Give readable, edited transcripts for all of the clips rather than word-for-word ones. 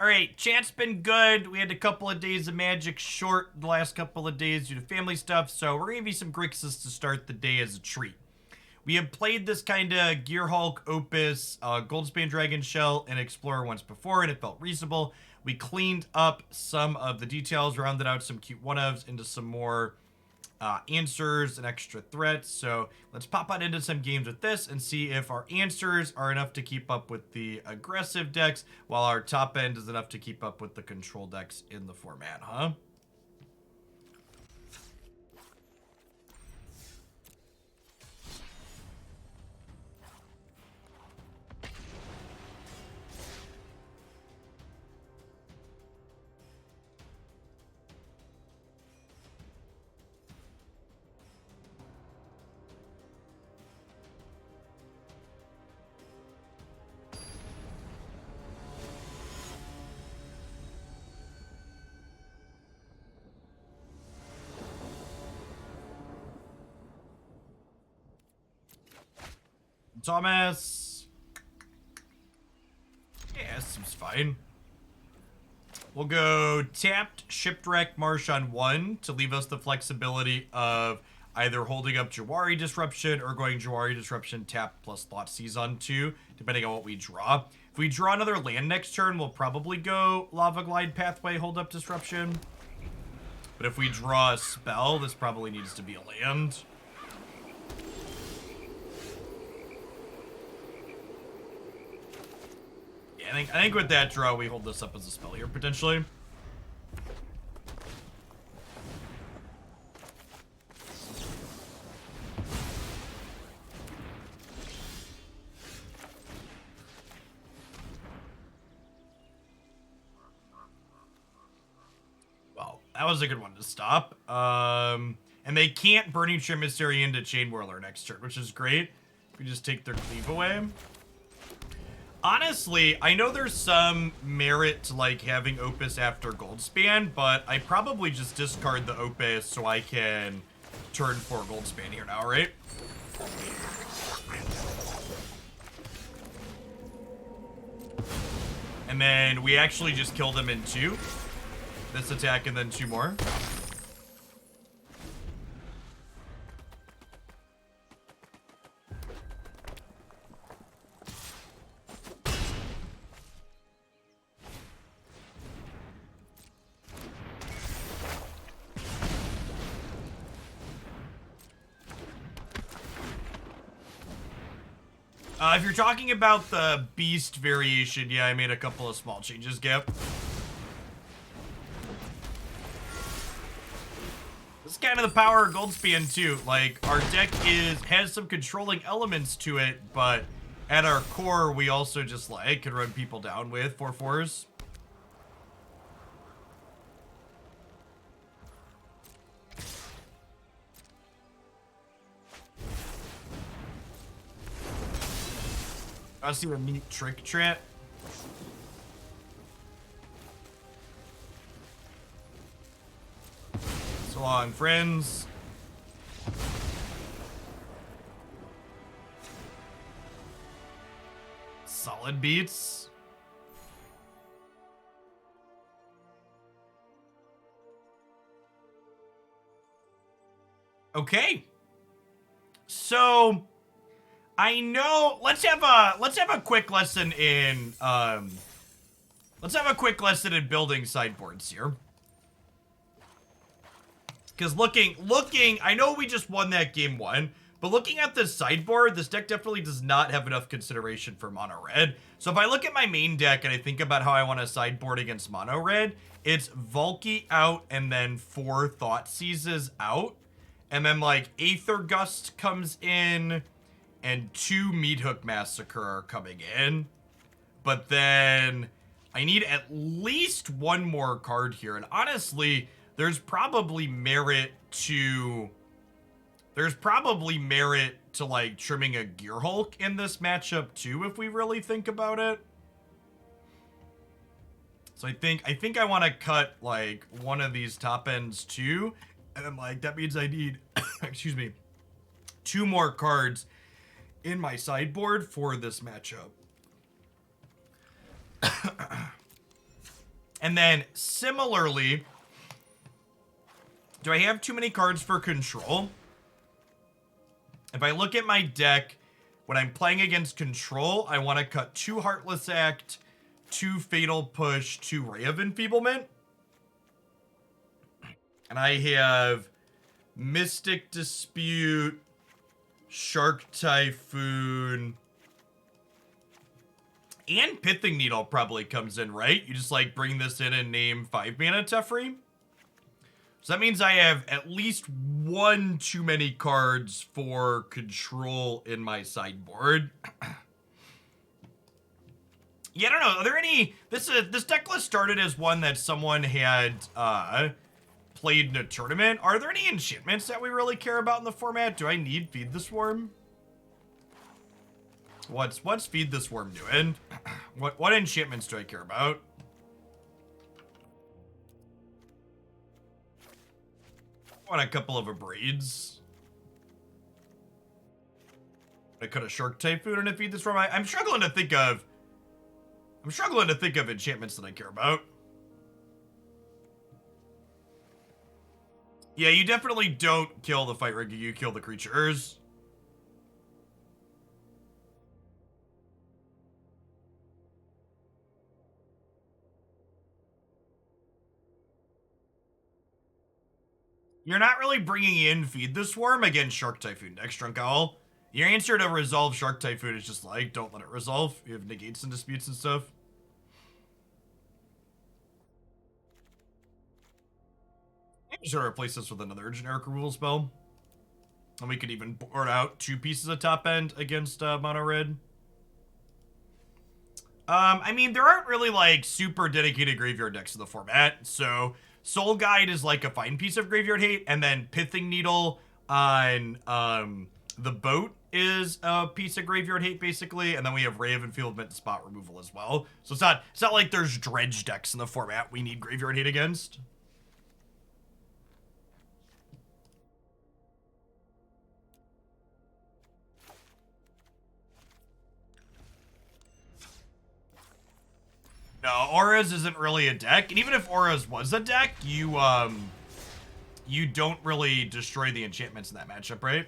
All right, chat's been good. We had a couple of days of Magic short the last couple of days due to family stuff, so we're going to give you some Grixis to start the day as a treat. We have played this kind of Gearhulk, Opus, Goldspan Dragon shell, and Explorer once before, and it felt reasonable. We cleaned up some of the details, rounded out some cute one-ofs into some more answers and extra threats. So let's pop out into some games with this and see if our answers are enough to keep up with the aggressive decks, while our top end is enough to keep up with the control decks in the format, huh? Thomas. Yeah, this seems fine. We'll go tapped Shipwreck Marsh on 1 to leave us the flexibility of either holding up Jwari Disruption or going Jwari Disruption tap plus Thoughtseize on 2, depending on what we draw. If we draw another land next turn, we'll probably go Riverglide Pathway, hold up Disruption. But if we draw a spell, this probably needs to be a land. I think with that draw, we hold this up as a spell here, potentially. Well, that was a good one to stop. And they can't Burning Emissary into Chain Whirler next turn, which is great. We just take their cleave away. Honestly, I know there's some merit to, like, having Opus after Goldspan, but I probably just discard the Opus so I can turn for Goldspan here now, right? And then we actually just kill them in 2. This attack and then 2 more. If you're talking about the beast variation, yeah, I made a couple of small changes, Gap. This is kind of the power of Goldspan too. Like, our deck has some controlling elements to it, but at our core, we also just like can run people down with 4/4s. I see a neat trick trap. So long, friends. Solid beats. Okay. So I know, let's have a quick lesson in building sideboards here. Because looking, I know we just won that game 1, but looking at this sideboard, this deck definitely does not have enough consideration for mono red. So if I look at my main deck and I think about how I want to sideboard against mono red, it's Valki out and then 4 Thoughtseizes out. And then like Aether Gust comes in and 2 Meathook Massacre are coming in. But then I need at least 1 more card here. And honestly, there's probably merit to like trimming a Gearhulk in this matchup too, if we really think about it. So I think I want to cut like one of these top ends too, and then like that means I need excuse me, 2 more cards in my sideboard for this matchup. And then, similarly, do I have too many cards for control? If I look at my deck, when I'm playing against control, I want to cut 2 Heartless Act, 2 Fatal Push, 2 Ray of Enfeeblement. And I have Mystic Dispute, Shark Typhoon, and Pithing Needle probably comes in, right? You just, like, bring this in and name 5 mana Teferi. So that means I have at least 1 too many cards for control in my sideboard. Yeah, I don't know. Are there any... This deck list started as one that someone had played in a tournament. Are there any enchantments that we really care about in the format? Do I need Feed the Swarm? What's Feed the Swarm doing? What enchantments do I care about? I want a couple of Abrades. I cut a Shark Typhoon and a Feed the Swarm. I'm struggling to think of enchantments that I care about. Yeah, you definitely don't kill the fight rig, you kill the creatures. You're not really bringing in Feed the Swarm against Shark Typhoon decks, Drunk Owl. Your answer to resolve Shark Typhoon is just like, don't let it resolve. You have negates and disputes and stuff. I'm just gonna replace this with another generic removal spell. And we could even board out 2 pieces of top end against mono red. I mean, there aren't really, like, super dedicated graveyard decks in the format, so Soul Guide is, like, a fine piece of graveyard hate, and then Pithing Needle on the boat is a piece of graveyard hate, basically, and then we have Ray of Enfeeblement spot removal as well. So it's not like there's dredge decks in the format we need graveyard hate against. No, Auras isn't really a deck, and even if Auras was a deck, you don't really destroy the enchantments in that matchup, right?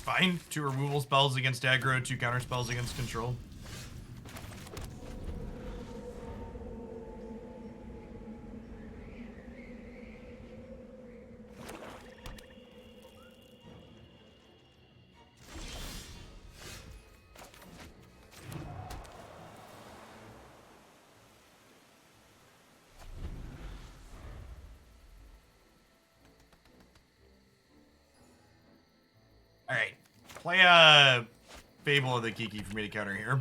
Fine. 2 removal spells against aggro, 2 counter spells against control. Alright. Play a Fable of the Kiki for me to counter here.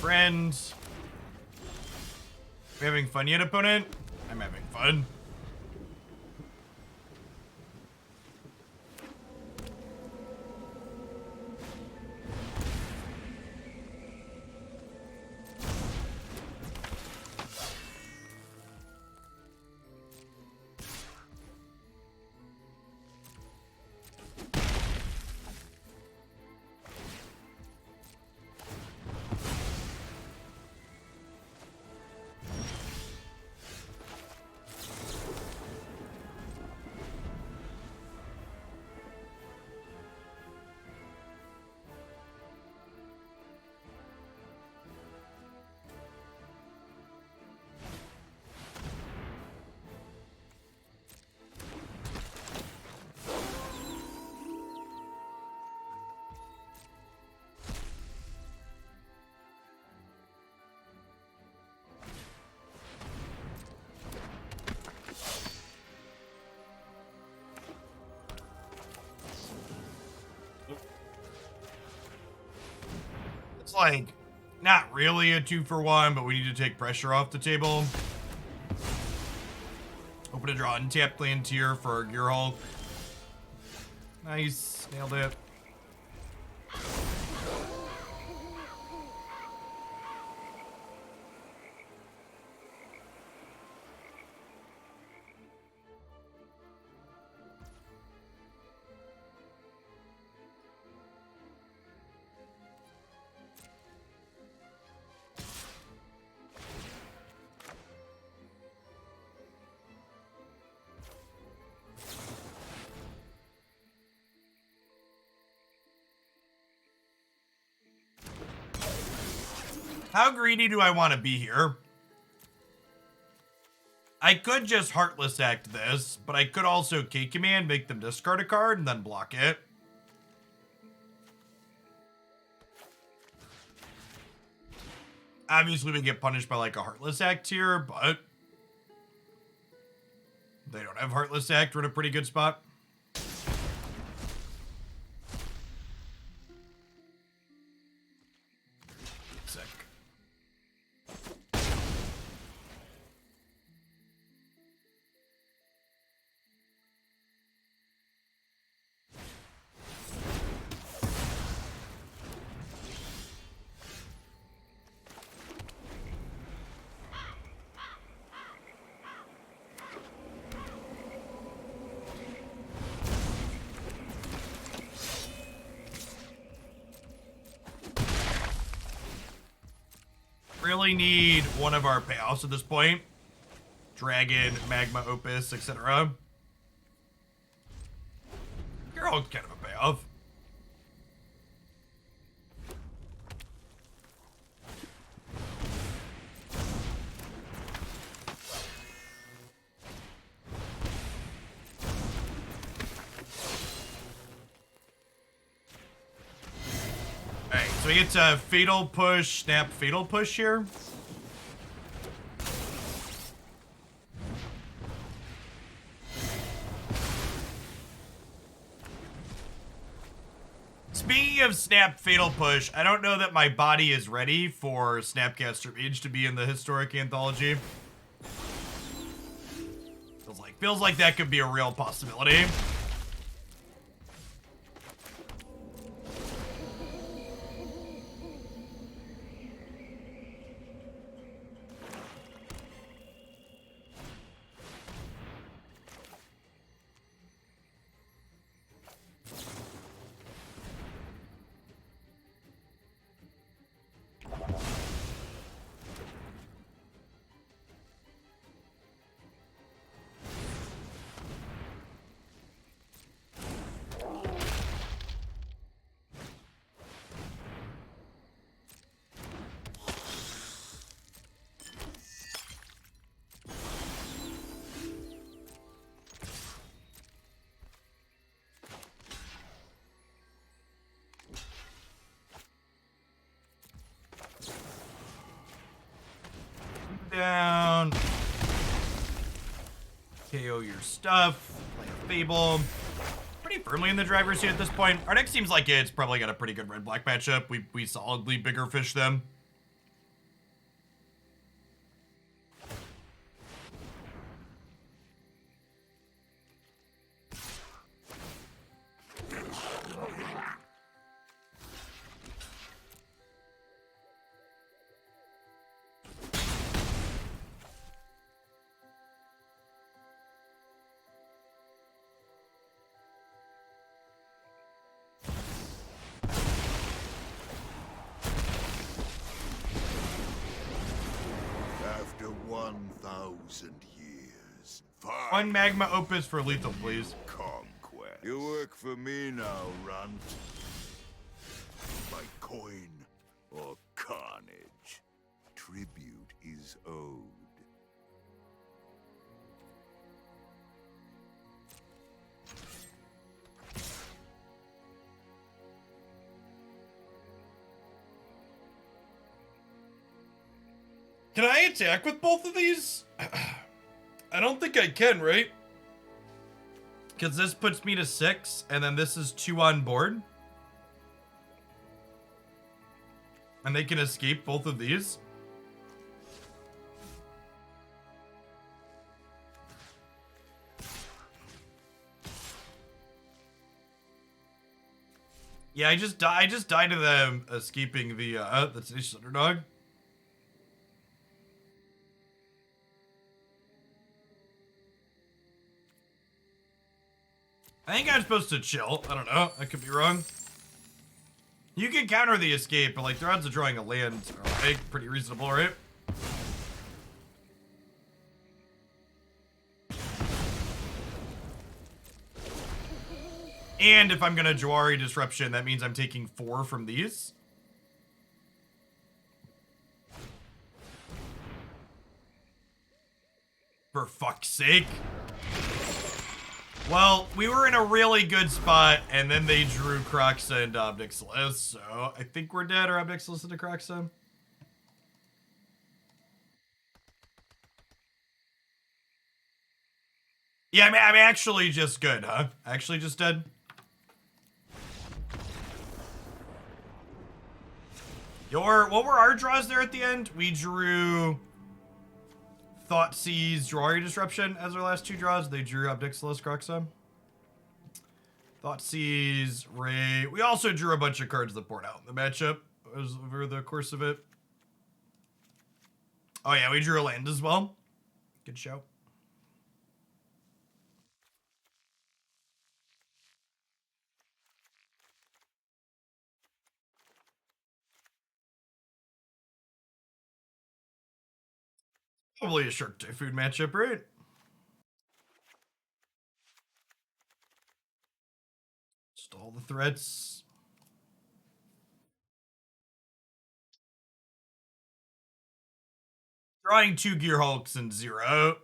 Friends. We having fun yet, opponent? I'm having fun. It's like, not really a 2-for-1, but we need to take pressure off the table. Open to draw untapped land tier for Gearhulk. Nice, nailed it. How greedy do I want to be here? I could just Heartless Act this, but I could also K-Command, make them discard a card, and then block it. Obviously, we get punished by like a Heartless Act here, but they don't have Heartless Act. We're in a pretty good spot. Really need one of our payoffs at this point. Dragon, Magma Opus, etc. Gearhulk's kind of a payoff. So we get to Fatal Push, Snap Fatal Push here. Speaking of Snap Fatal Push, I don't know that my body is ready for Snapcaster Mage to be in the Historic Anthology. Feels like that could be a real possibility. Down. KO your stuff. Play a Fable. Pretty firmly in the driver's seat at this point. Our deck seems like it's probably got a pretty good red-black matchup. We solidly bigger fish them. After 1,000 years, One Magma Opus for lethal, please. conquest. You work for me now, Runt. By coin or carnage, tribute is owed. Can I attack with both of these? I don't think I can, right? Because this puts me to 6, and then this is 2 on board. And they can escape both of these. Yeah, I just died to them escaping the Tenacious Underdog. I think I'm supposed to chill. I don't know. I could be wrong. You can counter the escape, but like the odds of drawing a land are like pretty reasonable, right? And if I'm gonna Jwari Disruption, that means I'm taking 4 from these. For fuck's sake. Well, we were in a really good spot, and then they drew Kroxa and Obnixilis, so I think we're dead, or Obnixilis into Kroxa. Yeah, I'm actually just good, huh? Actually just dead? What were our draws there at the end? We drew Thoughtseize, Jwari Disruption as our last 2 draws. They drew Obnixilis, Kroxa. Thoughtseize, Ray. We also drew a bunch of cards that poured out in the matchup over the course of it. Oh yeah, we drew a land as well. Good show. Probably a Shark Typhoon matchup, right? Just all the threats. Drawing 2 Gearhulks and 0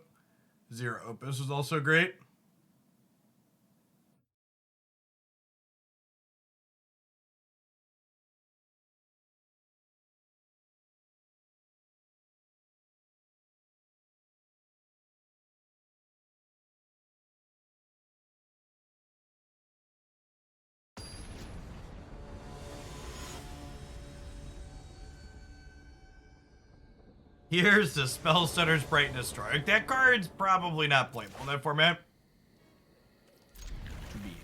Opus was also great. Here's the Spellstunner's Brightness Strike. That card's probably not playable in that format.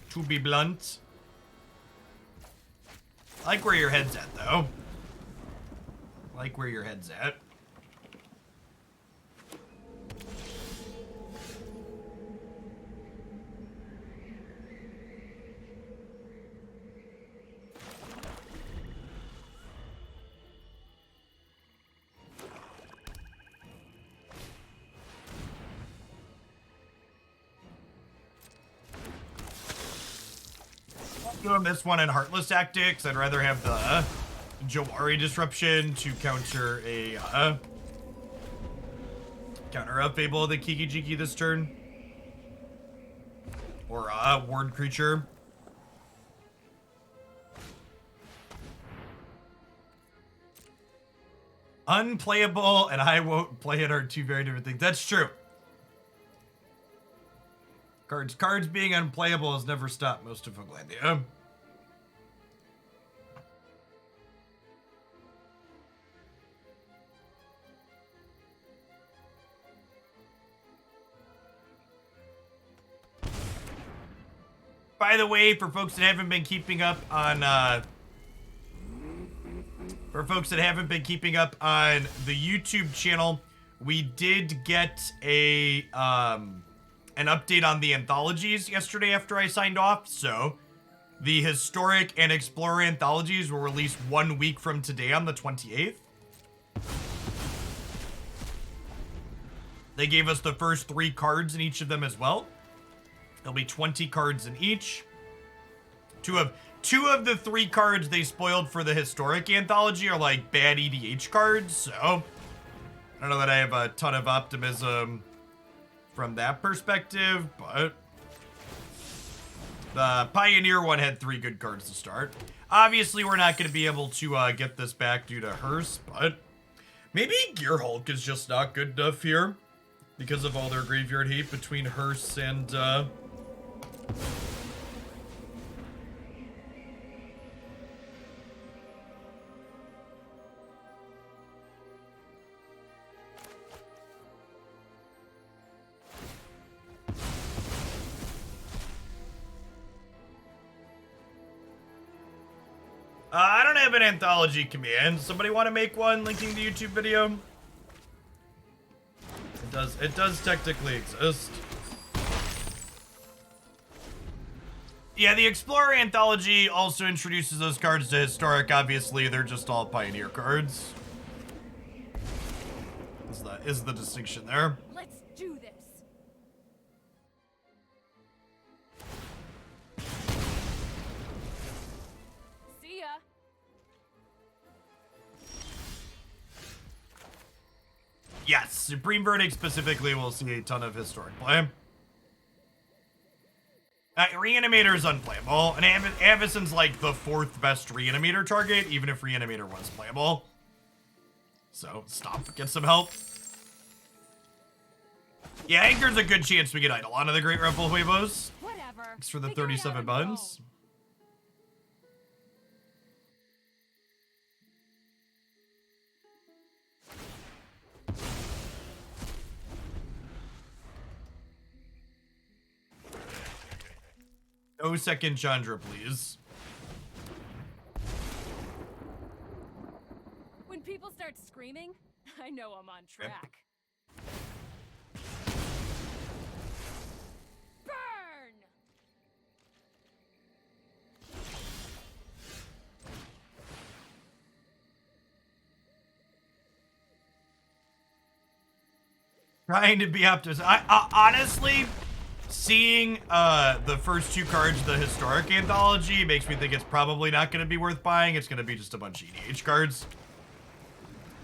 To be blunt. I like where your head's at, though. I like where your head's at. Doing this one in Heartless Act, I'd rather have the Jwari Disruption to counter a Fable the Kiki Jiki this turn, or a ward creature. Unplayable and I won't play it are 2 very different things. That's true. Cards being unplayable has never stopped most of Foglandia. By the way, for folks that haven't been keeping up on the YouTube channel, we did get a an update on the anthologies yesterday after I signed off. So the historic and explorer anthologies will release 1 week from today on the 28th. They gave us the first 3 cards in each of them as well. There'll be 20 cards in each. Two of the 3 cards they spoiled for the historic anthology are like bad EDH cards, so I don't know that I have a ton of optimism from that perspective, but the Pioneer one had 3 good cards to start. Obviously, we're not going to be able to get this back due to Hearse, but maybe Gearhulk is just not good enough here because of all their graveyard hate between Hearse and I don't have an anthology command. Somebody want to make one linking the YouTube video? It does technically exist. Yeah, the Explorer Anthology also introduces those cards to Historic. Obviously, they're just all Pioneer cards. Is the distinction there. Let's do this. See ya. Yes, Supreme Verdict specifically will see a ton of Historic play. Reanimator is unplayable, and Avison's like the 4th best Reanimator target, even if Reanimator was playable. So, stop, get some help. Yeah, I think there's a good chance we get Eidolon of the Great Rebel Huevos. Whatever. Thanks for the Figure it out 37 on your buns. own. No second Chandra, please. When people start screaming, I know I'm on track. Burn! Trying to be optimistic. I honestly, seeing the first 2 cards of the Historic Anthology makes me think it's probably not going to be worth buying. It's going to be just a bunch of EDH cards.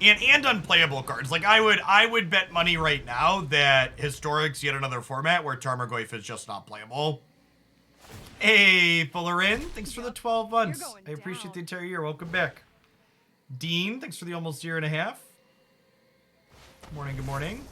And unplayable cards. Like, I would bet money right now that Historic's yet another format where Tarmogoyf is just not playable. Hey, Fullerin, thanks for the 12 months. I appreciate the entire year. Welcome back. Dean, thanks for the almost year and a half. Good morning, good morning.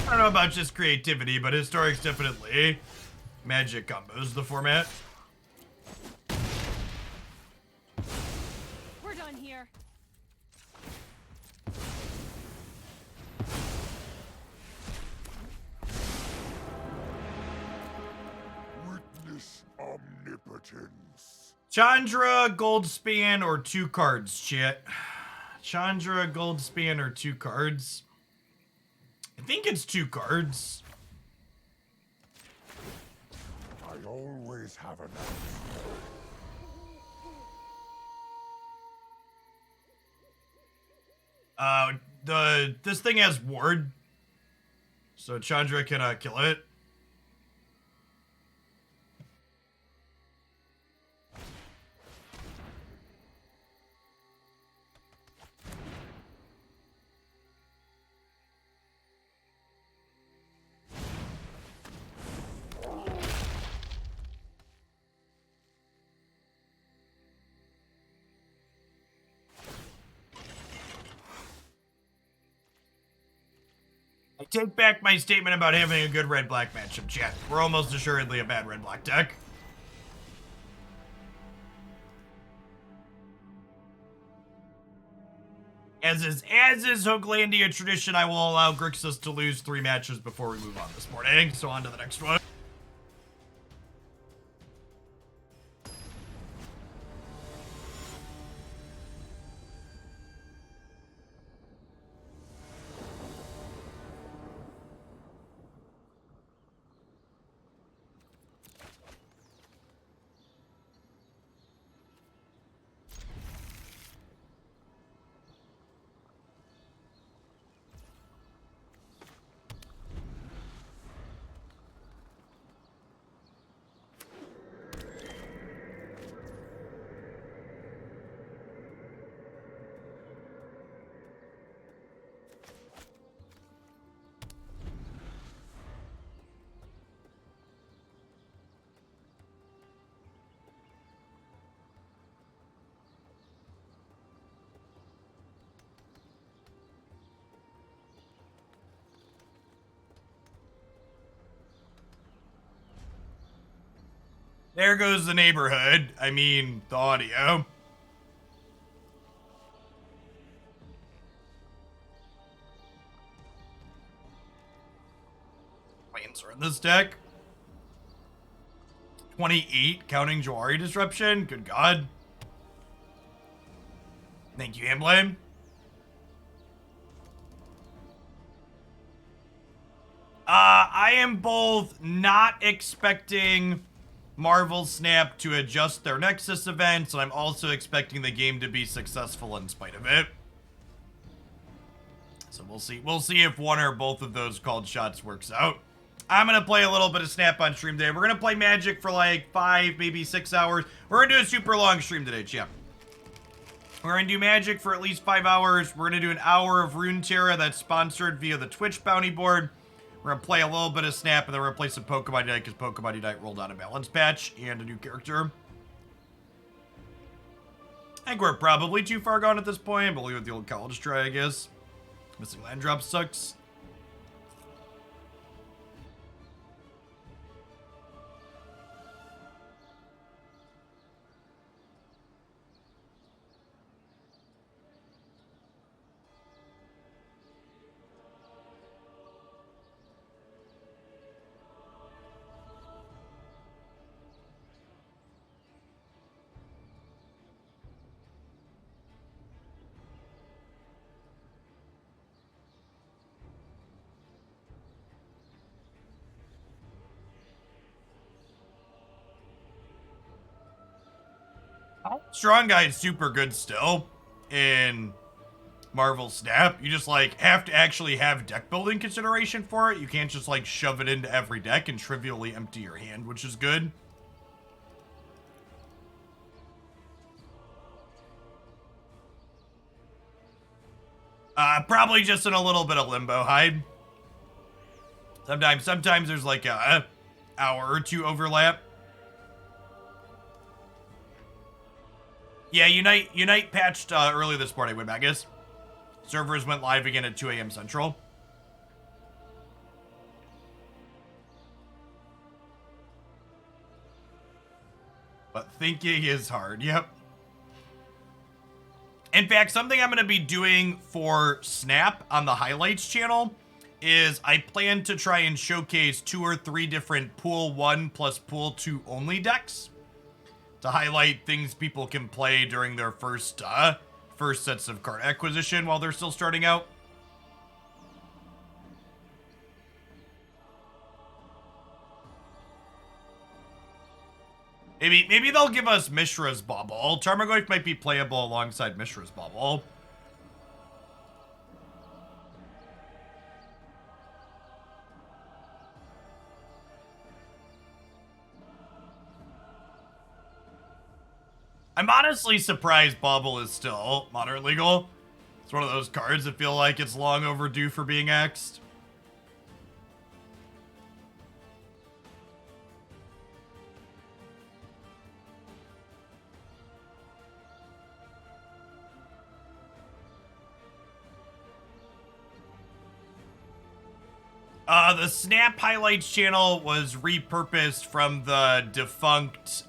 I don't know about just creativity, but Historic's definitely Magic combos the format. We're done here. Witness omnipotence. Chandra, Goldspan, or 2 cards, chat. Chandra, Goldspan, or 2 cards. I think it's 2 cards. I always have enough. This thing has ward, so Chandra can kill it. I take back my statement about having a good red-black matchup, chat. We're almost assuredly a bad red-black deck. As is Hooglandia tradition, I will allow Grixis to lose 3 matches before we move on this morning. So on to the next one. There goes the neighborhood. I mean, the audio. Planes are in this deck. 28, counting Jwari Disruption. Good God. Thank you, Hamblin. I am both not expecting Marvel Snap to adjust their Nexus events, and I'm also expecting the game to be successful in spite of it. So we'll see. We'll see if one or both of those called shots works out. I'm going to play a little bit of Snap on stream today. We're going to play Magic for like 5, maybe 6 hours. We're going to do a super long stream today, champ. We're going to do Magic for at least 5 hours. We're going to do an hour of Runeterra that's sponsored via the Twitch bounty board. We're going to play a little bit of Snap, and then we're going to play some Pokemon Unite, because Pokemon Unite rolled out a balance patch and a new character. I think we're probably too far gone at this point, but we'll leave it with the old college try, I guess. Missing land drop sucks. Strong Guy is super good still in Marvel Snap. You just like have to actually have deck building consideration for it. You can't just like shove it into every deck and trivially empty your hand, which is good. Probably just in a little bit of limbo hide. Sometimes there's like a hour or two overlap. Yeah, Unite patched early this morning, Windmagus. Servers went live again at 2 a.m. Central. But thinking is hard, yep. In fact, something I'm going to be doing for Snap on the highlights channel is I plan to try and showcase 2 or 3 different Pool 1 plus Pool 2 only decks to highlight things people can play during their first sets of card acquisition while they're still starting out. Maybe they'll give us Mishra's Bauble. Tarmogoyf might be playable alongside Mishra's Bauble. I'm honestly surprised Bauble is still modern legal. It's one of those cards that feel like it's long overdue for being axed. The Snap Highlights channel was repurposed from the defunct,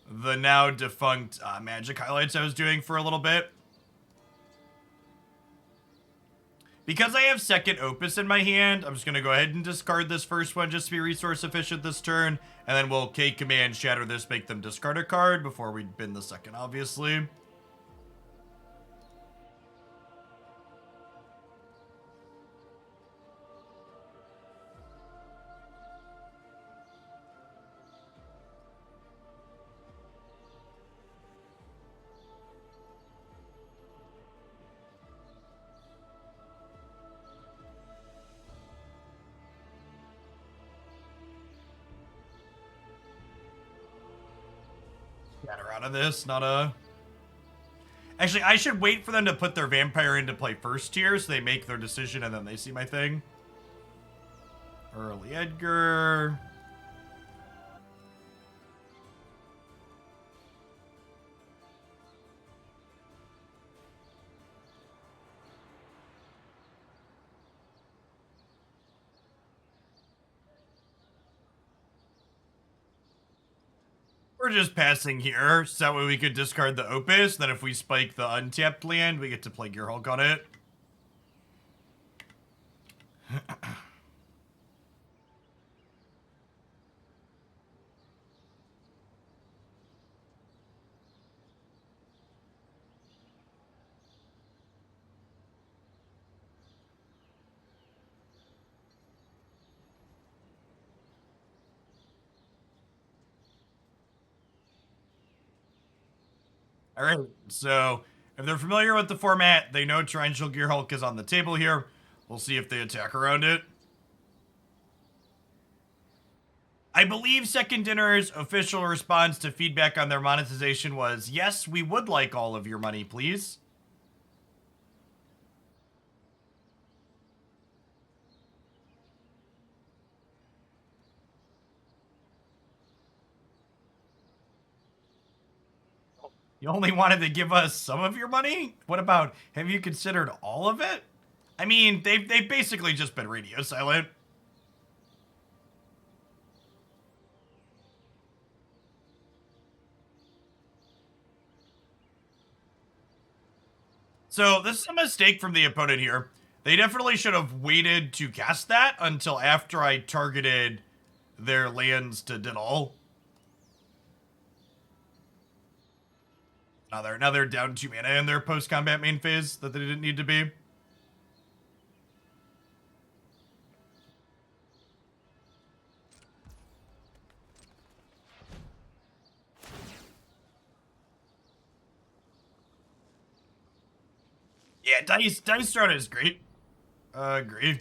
the now defunct Magic Highlights I was doing for a little bit. Because I have second Opus in my hand, I'm just going to go ahead and discard this first one just to be resource efficient this turn, and then we'll K-Command Shatter this, make them discard a card before we bin the second, obviously. Shatter out of this, not a... Actually, I should wait for them to put their Vampire into play first here, so they make their decision and then they see my thing. Early Edgar... We're just passing here, so that way we could discard the Opus. Then if we spike the untapped land, we get to play Gearhulk on it. All right, so if they're familiar with the format, they know Torrential Gearhulk is on the table here. We'll see if they attack around it. I believe Second Dinner's official response to feedback on their monetization was, yes, we would like all of your money, please. You only wanted to give us some of your money? What about, have you considered all of it? I mean, they've basically just been radio silent. So this is a mistake from the opponent here. They definitely should have waited to cast that until after I targeted their lands to diddle. Now they're down 2 mana in their post-combat main phase that they didn't need to be. Yeah, Dice Throne is great. Agree.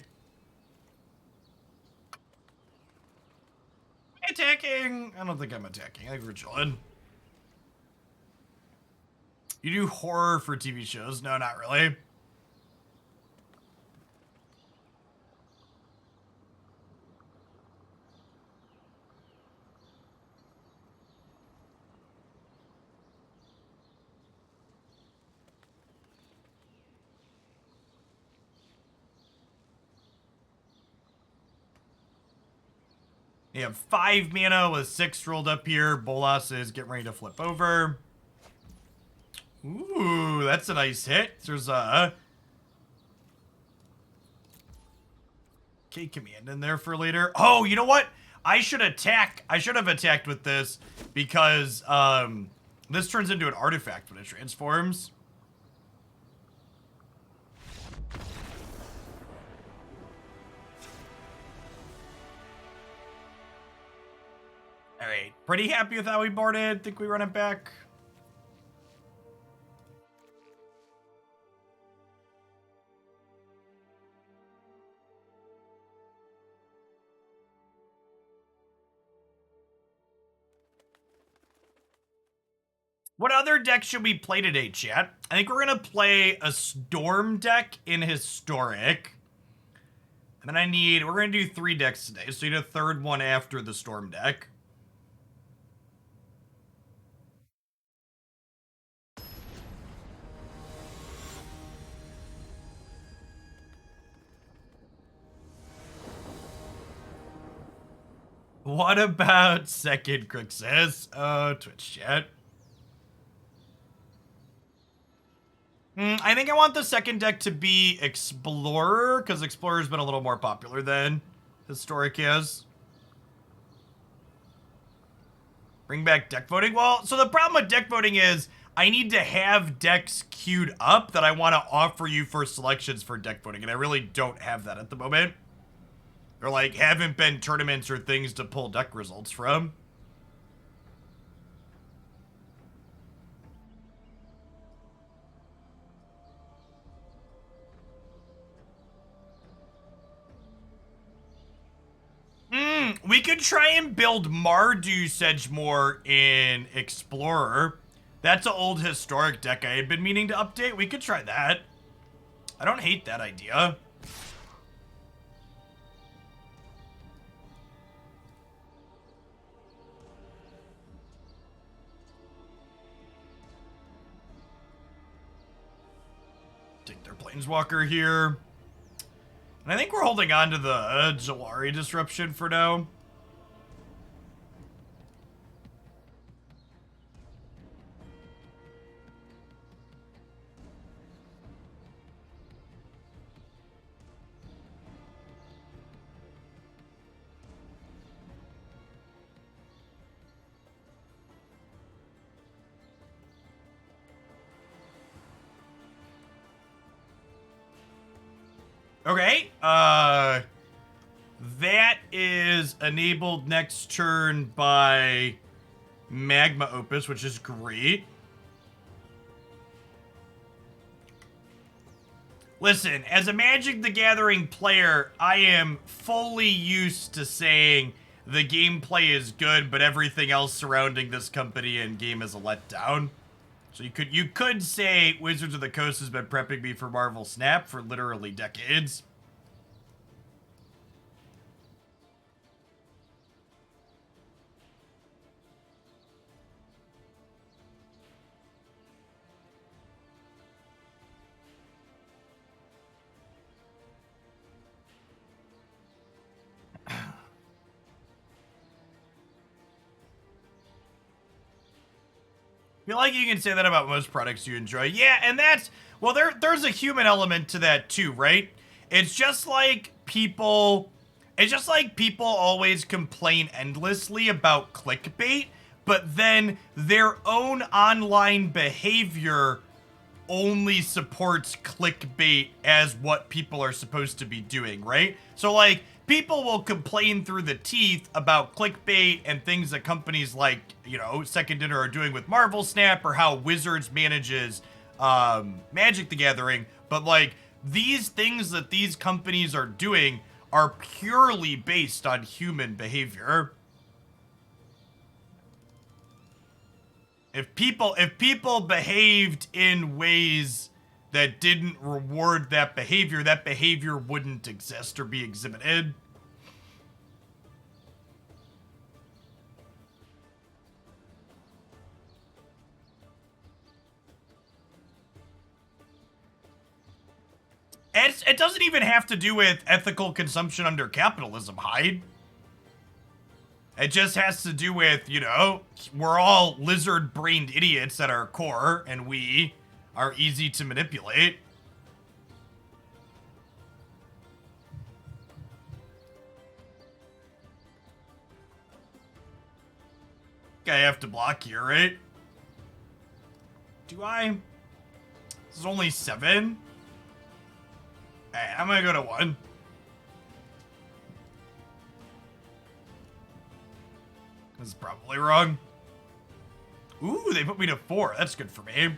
Attacking? I don't think I'm attacking. I think we're chilling. You do horror for TV shows? No, not really. You have 5 mana with 6 rolled up here. Bolas is getting ready to flip over. Ooh, that's a nice hit. There's a K command in there for later. Oh, you know what? I should have attacked with this because this turns into an artifact when it transforms. All right, pretty happy with how we boarded. Think we run it back. What other deck should we play today, chat? I think we're going to play a Storm deck in Historic. And then we're going to do 3 decks today, so you need a third one after the Storm deck. What about second Grixis? Oh, Twitch chat. I think I want the second deck to be Explorer, because Explorer's been a little more popular than Historic is. Bring back deck voting? Well, so the problem with deck voting is I need to have decks queued up that I want to offer you for selections for deck voting, and I really don't have that at the moment. Or, like, haven't been tournaments or things to pull deck results from. We could try and build Mardu Sedgemoor in Explorer. That's an old Historic deck I had been meaning to update. We could try that. I don't hate that idea. Take their Planeswalker here. And I think we're holding on to the Jwari Disruption for now. Okay, that is enabled next turn by Magma Opus, which is great. Listen, as a Magic the Gathering player, I am fully used to saying the gameplay is good, but everything else surrounding this company and game is a letdown. So you could say Wizards of the Coast has been prepping me for Marvel Snap for literally decades. I feel like you can say that about most products you enjoy. Yeah, and that's, well, there's a human element to that too, right? It's just like people always complain endlessly about clickbait, but then their own online behavior only supports clickbait as what people are supposed to be doing, right? So like, people will complain through the teeth about clickbait and things that companies like, you know, Second Dinner are doing with Marvel Snap or how Wizards manages Magic the Gathering, but like, these things that these companies are doing are purely based on human behavior. If people behaved in ways that didn't reward that behavior wouldn't exist or be exhibited. It doesn't even have to do with ethical consumption under capitalism, Hyde. It just has to do with, you know, we're all lizard-brained idiots at our core, and we are easy to manipulate. I have to block here, right? Do I? This is only 7? Alright, I'm gonna go to 1. This is probably wrong. Ooh, they put me to 4. That's good for me.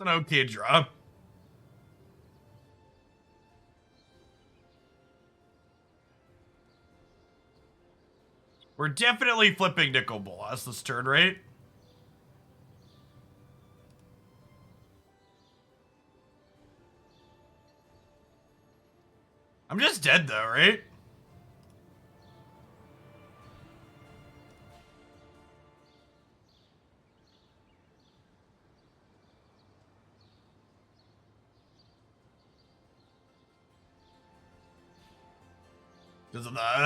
It's an okay draw. We're definitely flipping Nicol Bolas this turn, right? I'm just dead though, right?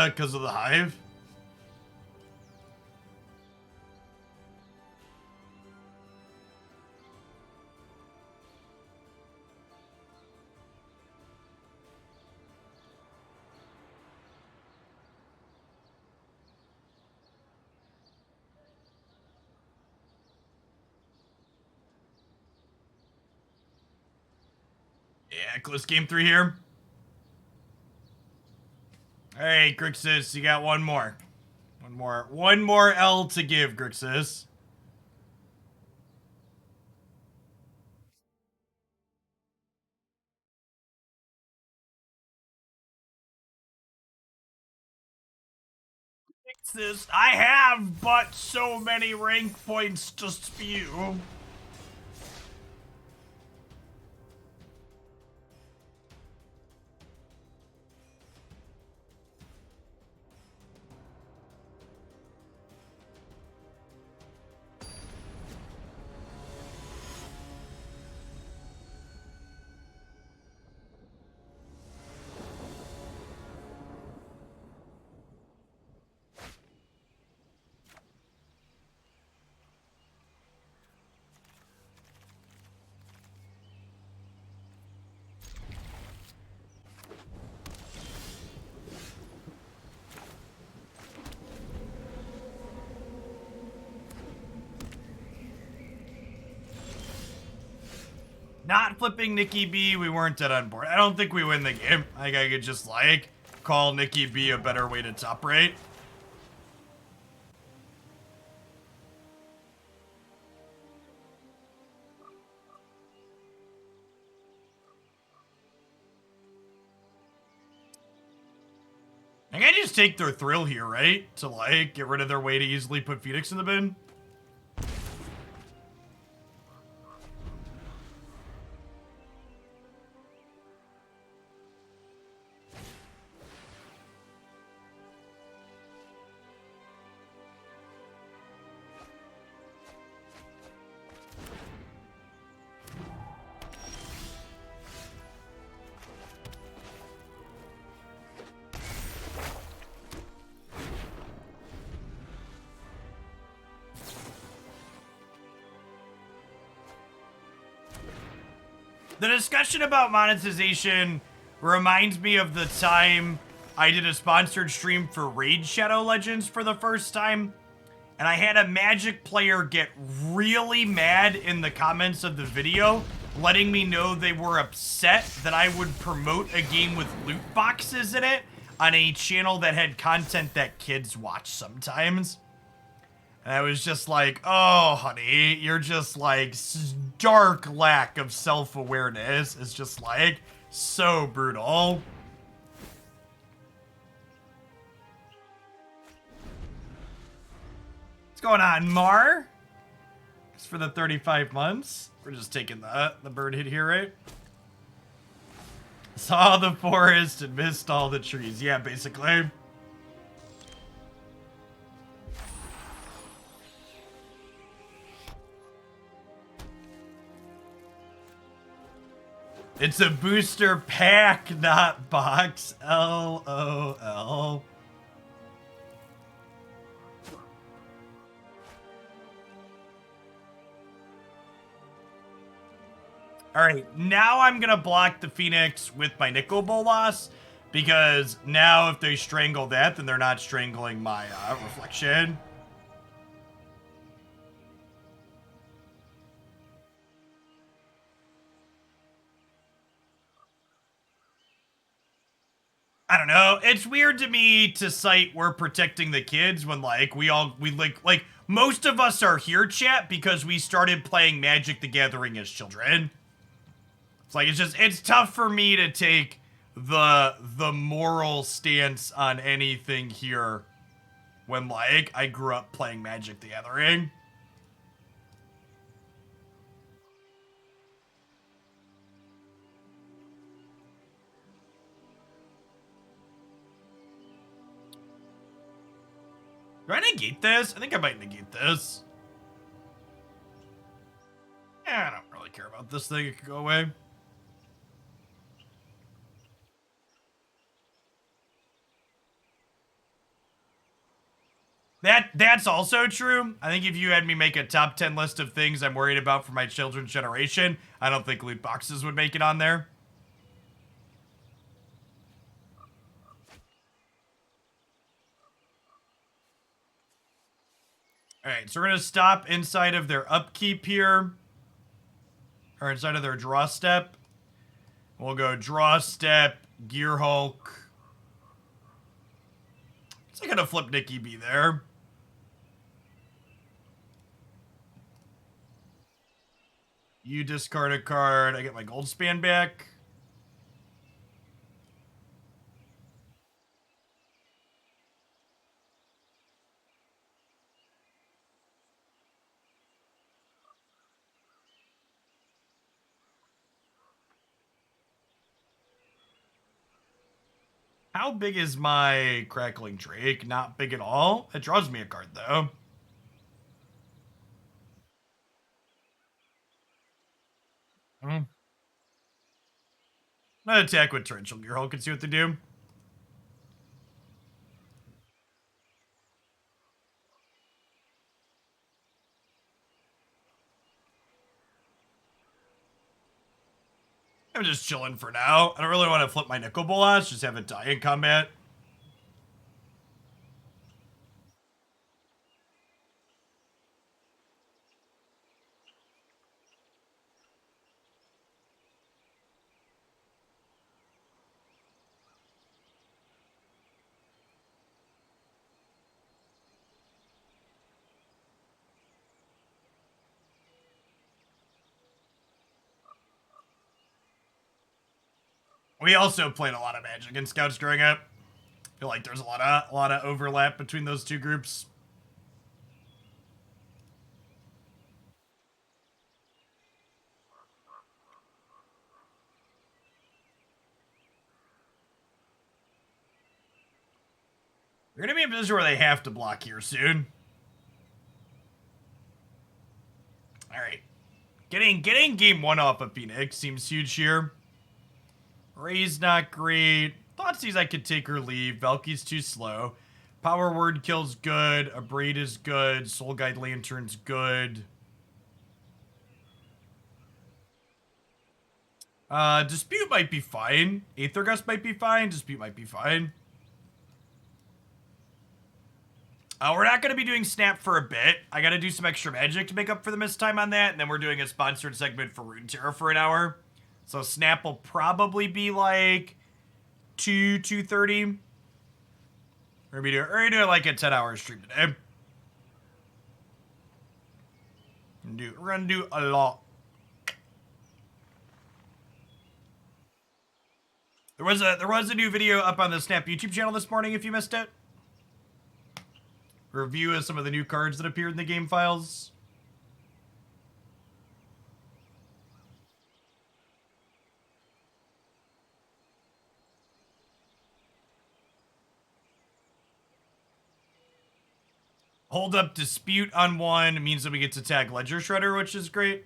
Because of the hive? Yeah, close game 3 here. Alright, Grixis, you got one more. One more L to give, Grixis. Grixis, I have but so many rank points to spew. Not flipping Nikki B, we weren't dead on board. I don't think we win the game. I think I could just, like, call Nikki B a better way to top rate. I can just take their thrill here, right? To, like, get rid of their way to easily put Phoenix in the bin. The discussion about monetization reminds me of the time I did a sponsored stream for Raid Shadow Legends for the first time, and I had a Magic player get really mad in the comments of the video, letting me know they were upset that I would promote a game with loot boxes in it on a channel that had content that kids watch sometimes. And I was just like, oh, honey, you're just like stark lack of self-awareness. It's just like so brutal. What's going on, Mar? It's for the 35 months. We're just taking the bird hit here, right? Saw the forest and missed all the trees. Yeah, basically. It's a booster pack, not box. LOL. Alright, now I'm gonna block the Phoenix with my Nicol Bolas, because now if they strangle that, then they're not strangling my reflection. I don't know. It's weird to me to cite we're protecting the kids when, like, we like most of us are here, chat, because we started playing Magic the Gathering as children. It's like, it's tough for me to take the moral stance on anything here when, like, I grew up playing Magic the Gathering. Do I negate this? I think I might negate this. I don't really care about this thing. It could go away. That's also true. I think if you had me make a top 10 list of things I'm worried about for my children's generation, I don't think loot boxes would make it on there. Alright, so we're going to stop inside of their upkeep here. Or inside of their draw step. We'll go draw step, Gearhulk. So I gotta flip Nikki B there. You discard a card, I get my Goldspan back. How big is my Crackling Drake? Not big at all. It draws me a card, though. I'm gonna attack with Torrential Gearhulk and see what they do. I'm just chilling for now. I don't really want to flip my Nicol Bolas, just have it die in combat. We also played a lot of Magic and Scouts growing up. I feel like there's a lot of overlap between those two groups. We're gonna be in a position where they have to block here soon. Alright. Getting game 1 off of Phoenix seems huge here. Ray's not great. Thoughtseize I could take or leave. Valki's too slow. Power Word Kill's good. Abrade is good. Soul Guide Lantern's good. Dispute might be fine. Aether Gust might be fine. Dispute might be fine. We're not going to be doing Snap for a bit. I got to do some extra magic to make up for the missed time on that, and then we're doing a sponsored segment for Rune Terror for an hour. So Snap will probably be like 2:30. We're gonna do like a 10-hour stream today. We're gonna do a lot. There was a new video up on the Snap YouTube channel this morning if you missed it. Review of some of the new cards that appeared in the game files. Hold up Dispute on 1 means that we get to tag Ledger Shredder, which is great.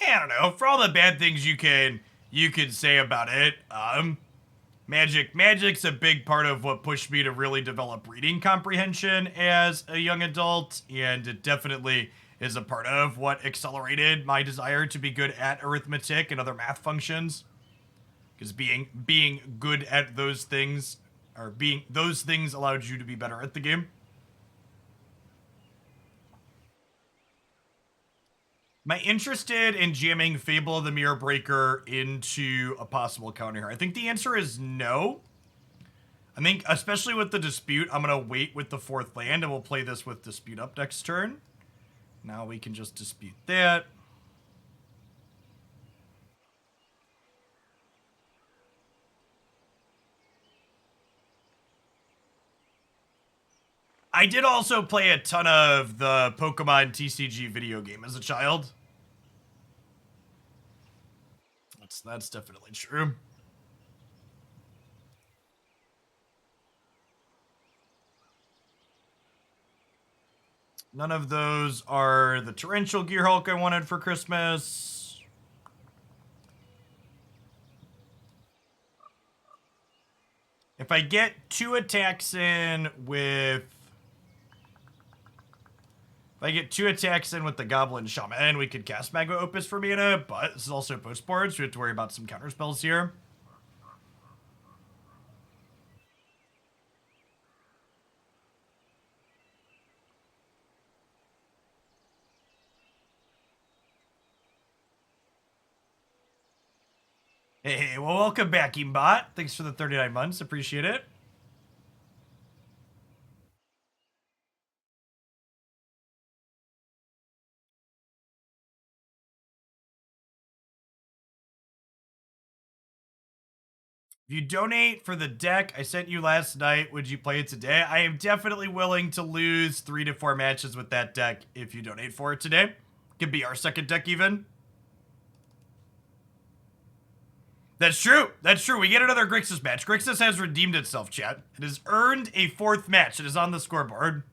I don't know. For all the bad things you could say about it, Magic's a big part of what pushed me to really develop reading comprehension as a young adult, and it definitely is a part of what accelerated my desire to be good at arithmetic and other math functions. Because being good at those things, or those things allowed you to be better at the game. Am I interested in jamming Fable of the Mirror Breaker into a possible counter here? I think the answer is no. I think, especially with the Dispute, I'm going to wait with the 4th land, and we'll play this with Dispute up next turn. Now we can just Dispute that. I did also play a ton of the Pokemon TCG video game as a child. That's definitely true. None of those are the Torrential Gearhulk I wanted for Christmas. If I get 2 attacks in with... If I get 2 attacks in with the Goblin Shaman, we could cast Magma Opus for mana, but this is also post-board, so we have to worry about some counter spells here. Hey, well, welcome back, Imbot. Thanks for the 39 months. Appreciate it. If you donate for the deck I sent you last night, would you play it today? I am definitely willing to lose 3 to 4 matches with that deck if you donate for it today. Could be our second deck even. That's true. That's true. We get another Grixis match. Grixis has redeemed itself, chat. It has earned a 4th match. It is on the scoreboard.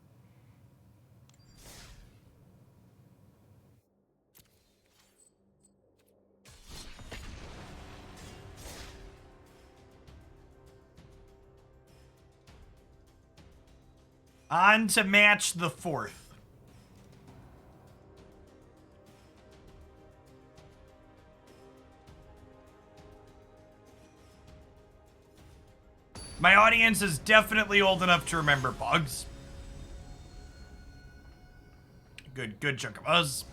On to match the 4th. My audience is definitely old enough to remember bugs. Good chunk of us.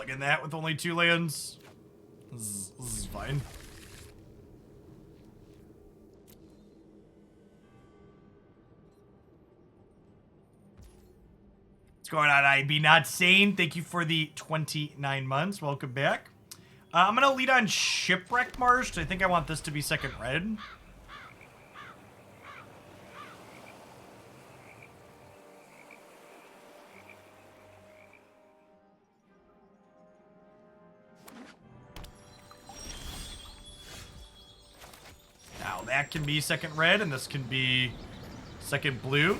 chugging that with only 2 lands. This is fine. What's going on, IB Not Sane? Thank you for the 29 months. Welcome back. I'm going to lead on Shipwreck Marsh. I think I want this to be second red. Now that can be second red, and this can be second blue.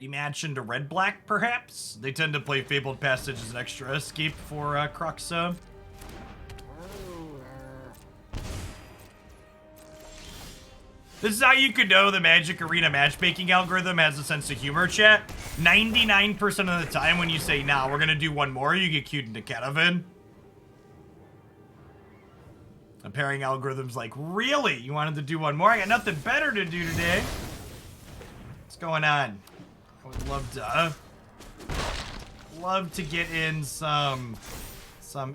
Rematch into red-black, perhaps? They tend to play Fabled Passage as an extra escape for Croxa. This is how you could know the Magic Arena matchmaking algorithm has a sense of humor, chat. 99% of the time when you say, nah, we're gonna do one more, you get cued into Catavan. The pairing algorithm's like, really? You wanted to do one more? I got nothing better to do today. What's going on? I would love to get in some,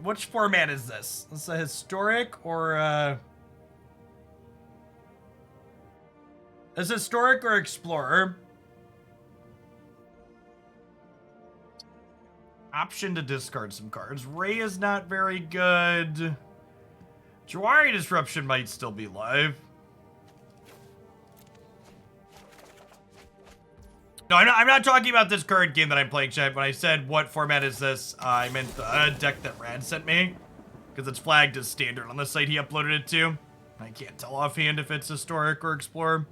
which format is this? Is this a historic or is historic or explorer? Option to discard some cards. Ray is not very good. Jwari Disruption might still be live. No, I'm not talking about this current game that I'm playing, chat. When I said, what format is this, I meant the deck that Rad sent me. Because it's flagged as standard on the site he uploaded it to. I can't tell offhand if it's historic or explorer.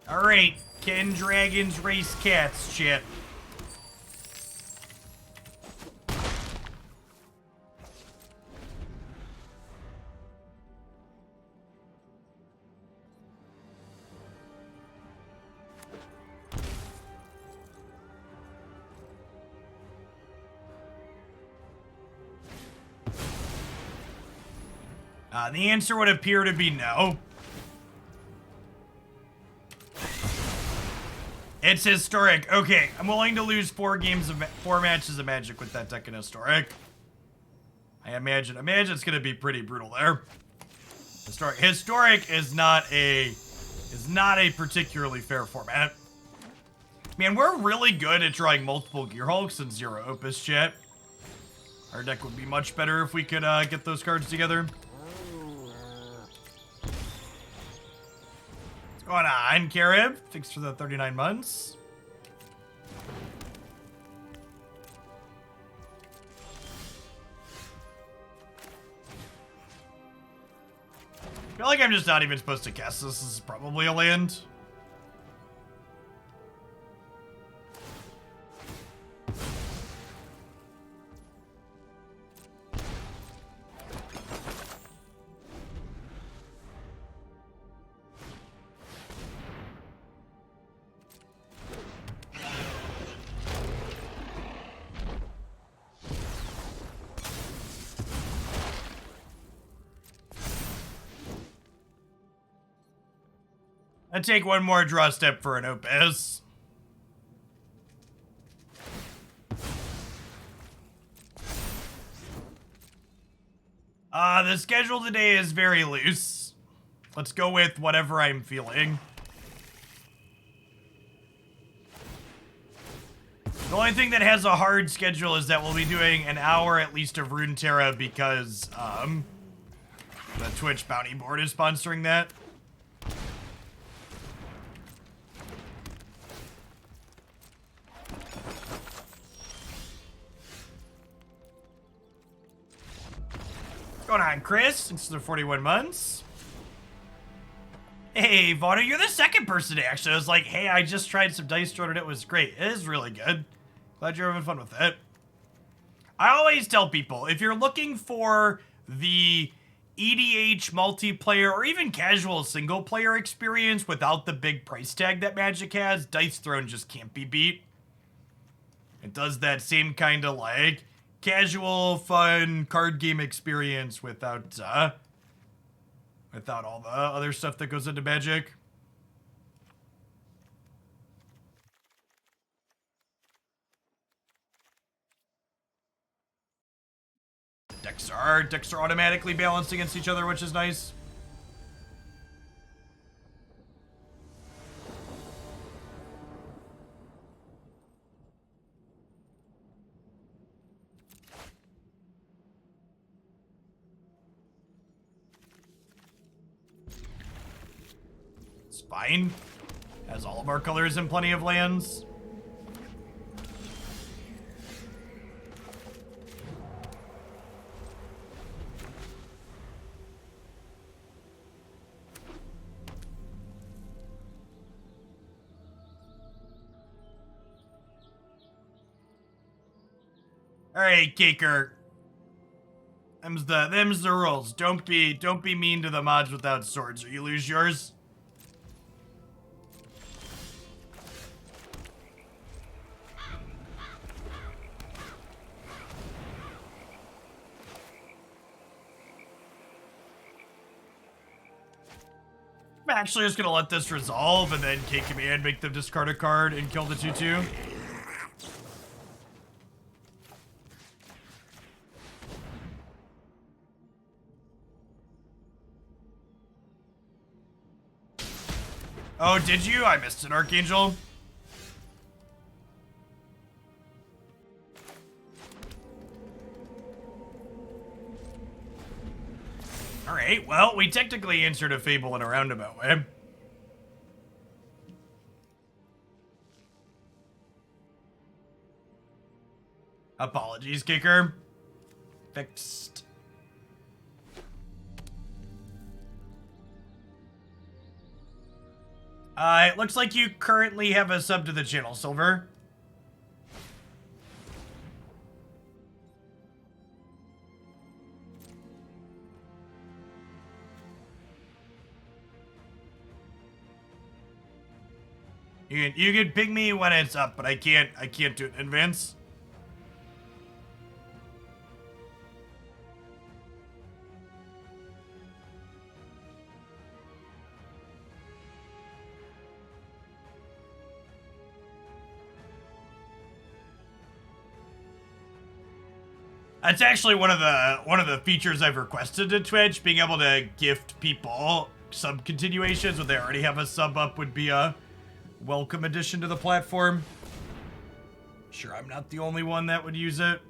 Alright, can dragons race cats, shit. The answer would appear to be no. It's historic. Okay, I'm willing to lose 4 matches of Magic with that deck in historic. I imagine it's gonna be pretty brutal there. Historic is not a particularly fair format. Man, we're really good at drawing multiple Gearhulks and 0 Opus, chat. Our deck would be much better if we could get those cards together. What's going on, Carib? Thanks for the 39 months. I feel like I'm just not even supposed to guess this. This is probably a land. I'd take one more draw step for an Opus. The schedule today is very loose. Let's go with whatever I'm feeling. The only thing that has a hard schedule is that we'll be doing an hour at least of Runeterra because, the Twitch bounty board is sponsoring that. What's going on, Chris? Thanks for the 41 months. Hey, Vaughn, you're the second person to actually. I was like, hey, I just tried some Dice Throne and it was great. It is really good. Glad you're having fun with it. I always tell people, if you're looking for the EDH multiplayer or even casual single player experience without the big price tag that Magic has, Dice Throne just can't be beat. It does that same kind of like casual, fun card game experience without all the other stuff that goes into Magic. Decks are automatically balanced against each other, which is nice. It's fine. Has all of our colors and plenty of lands. All right, Caker. Them's the rules. Don't be mean to the mods without swords, or you lose yours. I'm actually just gonna let this resolve and then K command, make them discard a card and kill the 2/2. Oh, did you? I missed it, Archangel. Alright, well, we technically answered a Fable in a roundabout way. Apologies, Kicker. Fixed. It looks like you currently have a sub to the channel, Silver. You can ping me when it's up, but I can't do it in advance. That's actually one of the features I've requested to Twitch. Being able to gift people sub continuations when they already have a sub up would be a welcome addition to the platform. Sure, I'm not the only one that would use it.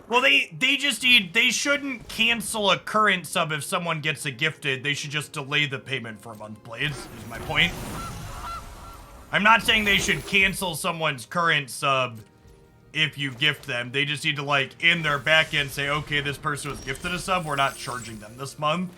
Well, they shouldn't cancel a current sub if someone gets a gifted. They should just delay the payment for a month, please, is my point. I'm not saying they should cancel someone's current sub if you gift them. They just need to, like, in their back end say, okay, this person was gifted a sub, we're not charging them this month.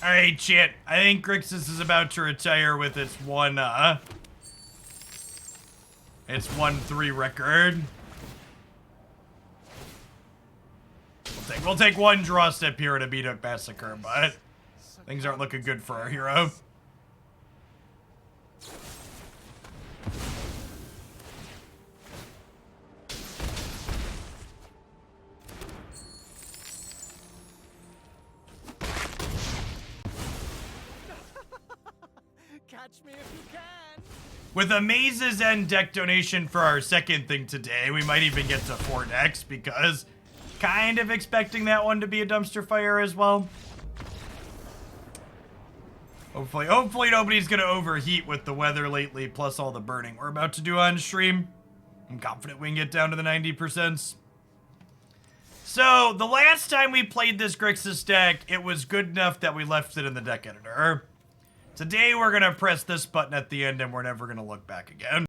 Alright, chat. I think Grixis is about to retire with its 1-3 record. We'll take one draw step here at a Meathook Massacre, but things aren't looking good for our hero. Catch me if you can. With a Maze's End deck donation for our second thing today, we might even get to 4 decks because kind of expecting that one to be a dumpster fire as well. Hopefully nobody's gonna overheat with the weather lately, plus all the burning we're about to do on stream. I'm confident we can get down to the 90%. So, the last time we played this Grixis deck, it was good enough that we left it in the deck editor. Today we're gonna press this button at the end and we're never gonna look back again.